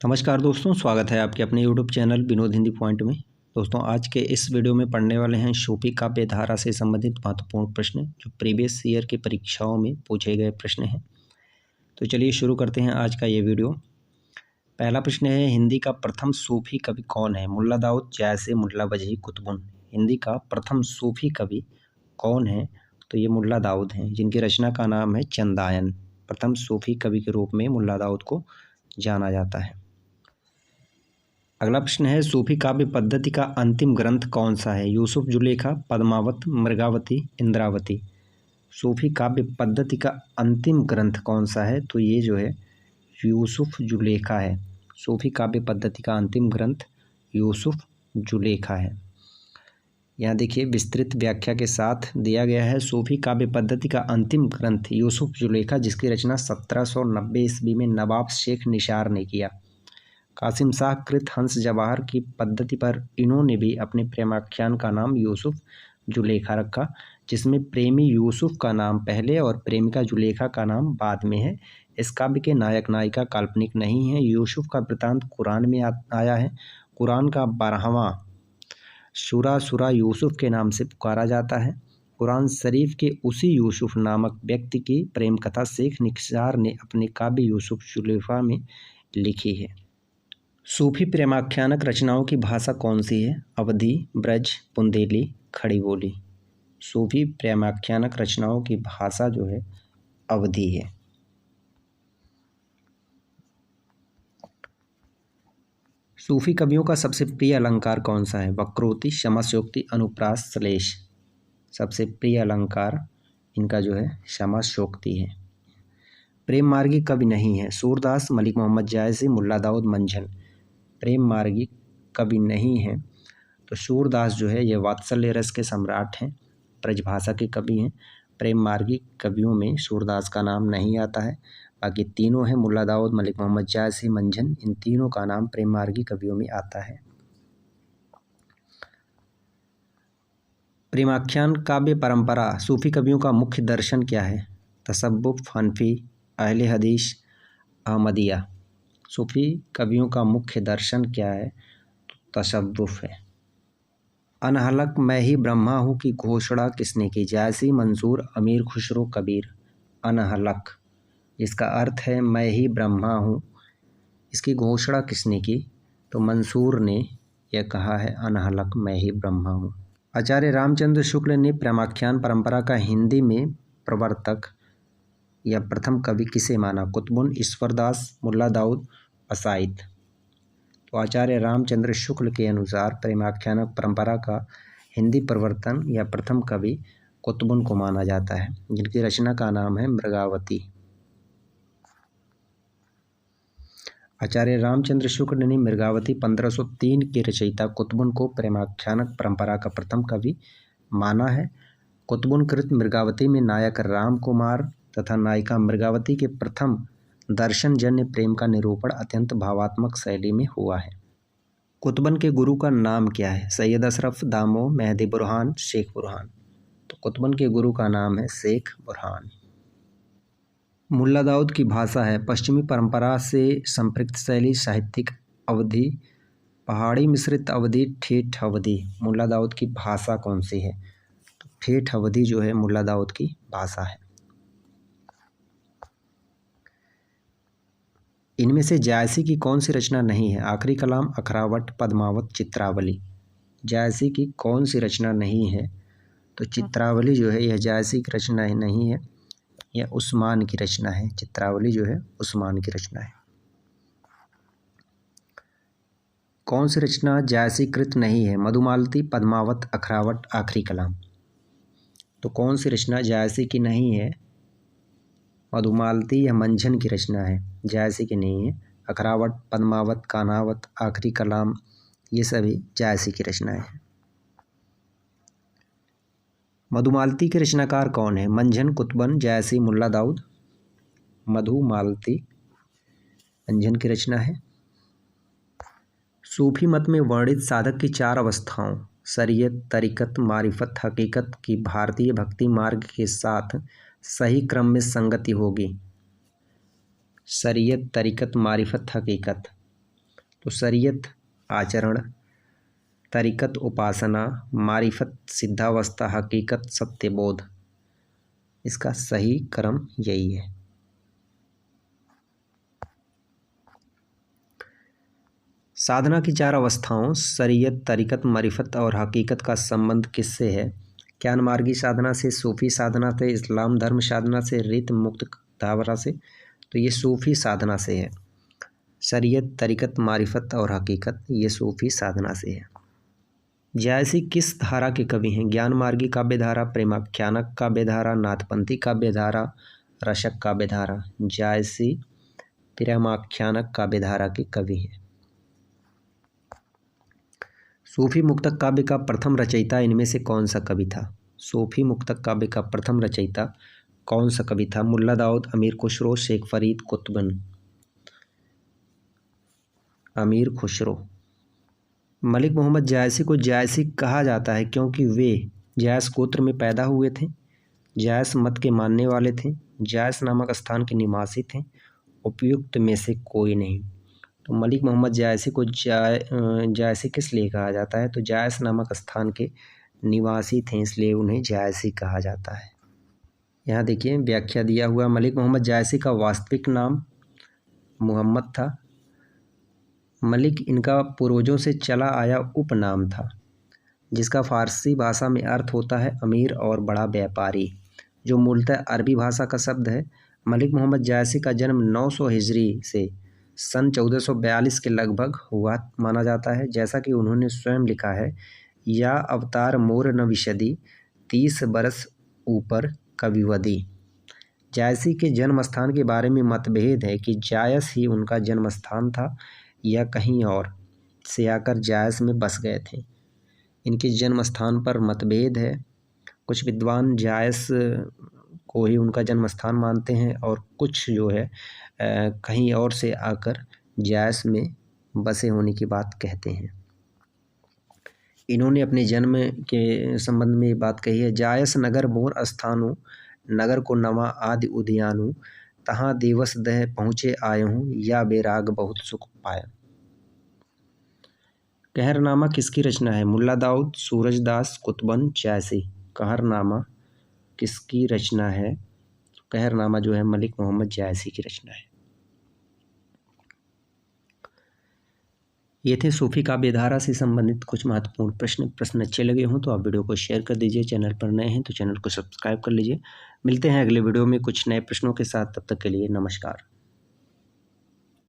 नमस्कार दोस्तों, स्वागत है आपके अपने YouTube channel Vinod Hindi point में। दोस्तों, आज के इस वीडियो में पढ़ने वाले हैं सूफी काव्य धारा से संबंधित महत्वपूर्ण प्रश्न जो प्रीवियस ईयर की परीक्षाओं में पूछे गए प्रश्न हैं। तो चलिए शुरू करते हैं आज का ये वीडियो। पहला प्रश्न है, हिंदी का प्रथम सूफी कवि कौन है? मुल्ला दाऊद, जैसे, मुल्ला वजही, कुतुबुन। हिंदी का प्रथम सूफी कवि कौन है? तो ये मुल्ला दाऊद हैं, जिनकी रचना का नाम है चंदायन। प्रथम सूफी कवि के रूप में मुल्ला दाऊद को जाना जाता है। अगला प्रश्न है, सूफी काव्य पद्धति का अंतिम ग्रंथ कौन सा है? यूसुफ, जुलेखा, पद्मावत, मृगावती, इंद्रावती। सूफी काव्य पद्धति का अंतिम ग्रंथ कौन सा है? तो ये जो है यूसुफ जुलेखा है। सूफी काव्य पद्धति का अंतिम ग्रंथ यूसुफ जुलेखा है। यहाँ देखिए विस्तृत व्याख्या के साथ दिया गया है। सूफी काव्य पद्धति का अंतिम ग्रंथ यूसुफ जुलेखा, जिसकी रचना 1790 ईस्वी में नवाब शेख निसार ने किया। कासिम शाह कृत हंस जवाहर की पद्धति पर इन्होंने भी अपने प्रेमाख्यान का नाम यूसुफ जुलेखा रखा, जिसमें प्रेमी यूसुफ का नाम पहले और प्रेमिका जुलेखा का नाम बाद में है। इस काव्य के नायक नायिका काल्पनिक नहीं है। यूसुफ का वृतांत कुरान में आया है। कुरान का 12वां सूरा यूसुफ के नाम से पुकारा जाता है। कुरान शरीफ के उसी यूसुफ नामक व्यक्ति की प्रेम कथा शेख निसार ने अपने काव्य यूसुफ जुलेखा में लिखी है। सूफी प्रेमाख्यानक रचनाओं की भाषा कौन सी है? अवधी, ब्रज, बुंदेली, खड़ी बोली। सूफी प्रेमाख्यानक रचनाओं की भाषा जो है अवधी है। सूफी कवियों का सबसे प्रिय अलंकार कौन सा है? वक्रोक्ति, शमस्योक्ति, अनुप्रास, श्लेष। सबसे प्रिय अलंकार इनका जो है शमस्योक्ति है। प्रेम मार्गी कवि नहीं है? सूरदास, मलिक मोहम्मद जायसी, मुल्ला दाऊद, मंझन। प्रेम मार्गी कवि नहीं है तो सूरदास जो है ये वात्सल्य रस के सम्राट हैं, ब्रजभाषा के कवि हैं। प्रेम मार्गी कवियों में सूरदास का नाम नहीं आता है। बाकी तीनों हैं, मुल्ला दाऊद, मलिक मोहम्मद जायसी, मंझन। इन तीनों का नाम प्रेम मार्गी कवियों में आता है। प्रेमाख्यान काव्य परंपरा सूफी कवियों का मुख्य दर्शन क्या है? तसव्वुफ, हनफी, अहले हदीस, अहमदिया। सूफी कवियों का मुख्य दर्शन क्या है? तो तसव्वुफ है। अनहलक मैं ही ब्रह्मा हूँ की घोषणा किसने की? जायसी, मंसूर, अमीर खुसरो, कबीर। अनहलक इसका अर्थ है मैं ही ब्रह्मा हूँ, इसकी घोषणा किसने की? तो मंसूर ने यह कहा है, अनहलक मैं ही ब्रह्मा हूँ। आचार्य रामचंद्र शुक्ल ने प्रेमाख्यान परंपरा का हिंदी में प्रवर्तक या प्रथम कवि किसे माना? कुतुबुन, ईश्वरदास, मुल्ला दाऊद, असाइद। तो आचार्य रामचंद्र शुक्ल के अनुसार प्रेमाख्यानक परंपरा का हिंदी प्रवर्तन या प्रथम कवि कुतुबुन को माना जाता है, जिनकी रचना का नाम है मृगावती। आचार्य रामचंद्र शुक्ल ने मृगावती 1503 के रचयिता कुतुबुन को प्रेमाख्यानक परंपरा का प्रथम कवि माना है। कुतुबुन कृत मृगावती में नायक राम कुमार तथा नायिका मृगावती के प्रथम दर्शनजन्य प्रेम का निरूपण अत्यंत भावात्मक शैली में हुआ है। कुतुबुन के गुरु का नाम क्या है? सैयद अशरफ, दामो, मेहदी बुरहान, शेख बुरहान। तो कुतुबुन के गुरु का नाम है शेख बुरहान। मुल्ला दाऊद की भाषा है पश्चिमी परंपरा से संपृक्त शैली, साहित्यिक अवधी, पहाड़ी मिश्रित अवधी, ठेठ अवधी। मुल्ला दाऊद की भाषा कौन सी है? तो ठेठ अवधी जो है मुल्ला दाऊद की भाषा है। इनमें से जायसी की कौन सी रचना नहीं है? आखिरी कलाम, अखरावट, पद्मावत, चित्रावली। जायसी की कौन सी रचना नहीं है? तो चित्रावली जो है यह जायसी की रचना नहीं है, यह उस्मान की रचना है। चित्रावली जो है उस्मान की रचना है। कौन सी रचना जायसी कृत नहीं है? मधुमालती, पद्मावत, अखरावट, आखिरी कलाम। तो कौन सी रचना जायसी की नहीं है? मधुमालती या मंझन की रचना है, जायसी की नहीं है। अखरावट, पद्मावत, कानावत, आखिरी कलाम ये सभी जायसी की रचनाएं हैं। मधुमालती के रचनाकार कौन है? मंझन, कुतुबुन, जायसी, मुल्ला दाऊद। मधुमालती मंझन की रचना है। सूफी मत में वर्णित साधक की 4 अवस्थाओं शरीयत, तरीकत, मारिफत, हकीकत की भारतीय भक्ति मार्ग के साथ सही क्रम में संगति होगी। शरीयत, तरीकत, मारिफत, हकीकत। तो शरीयत आचरण, तरीकत उपासना, मारिफत सिद्धावस्था, हकीकत सत्यबोध। इसका सही क्रम यही है। साधना की 4 अवस्थाओं शरीयत, तरीकत, मारिफत और हकीकत का संबंध किससे है? ज्ञान मार्गी साधना से, सूफी साधना से, इस्लाम धर्म साधना से, रित मुक्त धावरा से। तो ये सूफी साधना से है। शरीयत, तरीकत, मारिफत और हकीकत ये सूफी साधना से है। जायसी किस धारा के कवि हैं? ज्ञान मार्गी काव्य धारा, प्रेमाख्यानक काव्य धारा, नाथपंथी काव्य धारा, रसक काव्य धारा। जायसी प्रेमाख्यानक काव्य धारा के कवि हैं। सूफी मुक्तक काव्य का प्रथम रचयिता इनमें से कौन सा कवि था? सूफी मुक्तक काव्य का प्रथम रचयिता कौन सा कवि था? मुल्ला दाऊद, अमीर खुसरो, शेख फरीद, कुतुबन। अमीर खुसरो। मलिक मोहम्मद जायसी को जायसी कहा जाता है क्योंकि वे जायस गोत्र में पैदा हुए थे, जायस मत के मानने वाले थे, जायस नामक स्थान के निवासी थे। उपयुक्त में से कोई नहीं। तो मलिक मोहम्मद जायसी को जायसी किस लिए कहा जाता है? तो जायस नामक स्थान के निवासी थे इसलिए उन्हें जायसी कहा जाता है। यहाँ देखिए व्याख्या दिया हुआ, मलिक मोहम्मद जायसी का वास्तविक नाम मोहम्मद था। मलिक इनका पूर्वजों से चला आया उपनाम था, जिसका फारसी भाषा में अर्थ होता है अमीर और बड़ा व्यापारी, जो मूलतः अरबी भाषा का शब्द है। मलिक मोहम्मद जायसी का जन्म 900 हिजरी से सन 1442 के लगभग हुआ माना जाता है। जैसा कि उन्होंने स्वयं लिखा है, या अवतार मोर न विशदी, 30 बरस ऊपर कविवदी। जायसी के जन्म स्थान के बारे में मतभेद है कि जायस ही उनका जन्म स्थान था या कहीं और से आकर जायस में बस गए थे। इनके जन्म स्थान पर मतभेद है। कुछ विद्वान जायस को ही उनका जन्म स्थान मानते हैं और कुछ जो है कहीं और से आकर जायस में बसे होने की बात कहते हैं। इन्होंने अपने जन्म के संबंध में बात कही है, जायस नगर मोर स्थानु, नगर को नवा आदि उद्यानु, तहाँ दिवस दह पहुँचे आए हूँ, या बेराग बहुत सुख पाया। कहरनामा किसकी रचना है? मुल्ला दाऊद, सूरजदास, कुतुबन, जायसी। कहरनामा किसकी रचना है? कहरनामा जो है मलिक मोहम्मद जायसी की रचना है। ये थे सूफी काव्य धारा से संबंधित कुछ महत्वपूर्ण प्रश्न अच्छे लगे हों तो आप वीडियो को शेयर कर दीजिए। चैनल पर नए हैं तो चैनल को सब्सक्राइब कर लीजिए। मिलते हैं अगले वीडियो में कुछ नए प्रश्नों के साथ। तब तक के लिए नमस्कार।